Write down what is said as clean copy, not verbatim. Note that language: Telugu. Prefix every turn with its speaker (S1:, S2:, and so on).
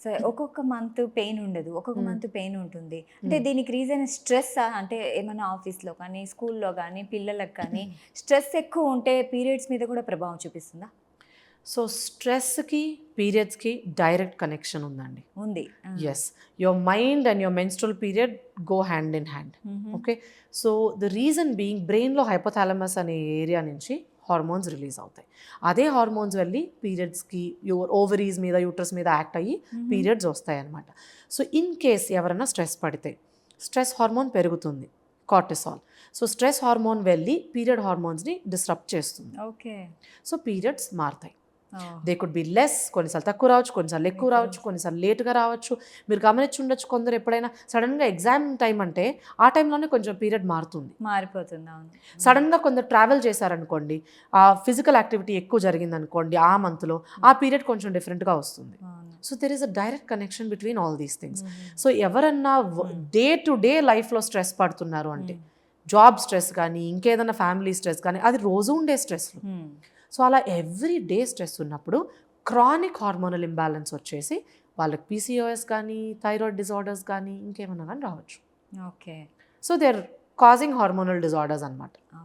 S1: సో ఒక్కొక్క మంత్ పెయిన్ ఉండదు, ఒక్కొక్క మంత్ పెయిన్ ఉంటుంది. అంటే దీనికి రీజన్ స్ట్రెస్, అంటే ఏమైనా ఆఫీస్లో కానీ స్కూల్లో కానీ పిల్లలకు కానీ స్ట్రెస్ ఎక్కువ ఉంటే పీరియడ్స్ మీద కూడా ప్రభావం చూపిస్తుందా?
S2: సో స్ట్రెస్కి పీరియడ్స్కి డైరెక్ట్ కనెక్షన్ ఉందండి.
S1: ఉంది.
S2: Yes, your mind and your menstrual period go hand in hand. Okay, so the reason being బ్రెయిన్లో హైపోథాలమస్ అనే ఏరియా నుంచి హార్మోన్స్ రిలీజ్ అవుతాయి. అదే హార్మోన్స్ వెళ్ళి పీరియడ్స్కి ఓవరీస్ మీద యూట్రస్ మీద యాక్ట్ అయ్యి పీరియడ్స్ వస్తాయి అన్నమాట. సో ఇన్ కేస్ ఎవరైనా స్ట్రెస్ పడితే స్ట్రెస్ హార్మోన్ పెరుగుతుంది, కార్టిసాల్. సో స్ట్రెస్ హార్మోన్ వెళ్ళి పీరియడ్ హార్మోన్స్ని డిస్టర్బ్ చేస్తుంది.
S1: ఓకే.
S2: సో పీరియడ్స్ మారుతాయి. దే కుడ్ బి లెస్, కొన్నిసార్లు తక్కువ రావచ్చు, కొన్నిసార్లు ఎక్కువ రావచ్చు, కొన్నిసార్లు లేట్గా రావచ్చు. మీరు గమనించి ఉండొచ్చు, కొందరు ఎప్పుడైనా సడన్గా ఎగ్జామ్ టైం అంటే ఆ టైంలోనే కొంచెం పీరియడ్ మారుతుంది,
S1: మారిపోతుంది. అవును.
S2: సడన్గా కొందరు ట్రావెల్ చేశారనుకోండి, ఆ ఫిజికల్ యాక్టివిటీ ఎక్కువ జరిగిందనుకోండి ఆ మంత్లో, ఆ పీరియడ్ కొంచెం డిఫరెంట్గా వస్తుంది. So there is a direct connection between all these things. So ఎవరన్నా డే టు డే లైఫ్లో స్ట్రెస్ పడుతున్నారు అంటే, జాబ్ స్ట్రెస్ కానీ ఇంకేదైనా ఫ్యామిలీ స్ట్రెస్ కానీ, అది రోజు ఉండే స్ట్రెస్లు. సో అలా ఎవ్రీ డే స్ట్రెస్ ఉన్నప్పుడు క్రానిక్ హార్మోనల్ ఇంబ్యాలెన్స్ వచ్చేసి వాళ్ళకి పీసీఓఎస్ కానీ థైరాయిడ్ డిజార్డర్స్ కానీ ఇంకేమన్నా కానీ రావచ్చు.
S1: Okay.
S2: So they are causing hormonal disorders అన్నమాట.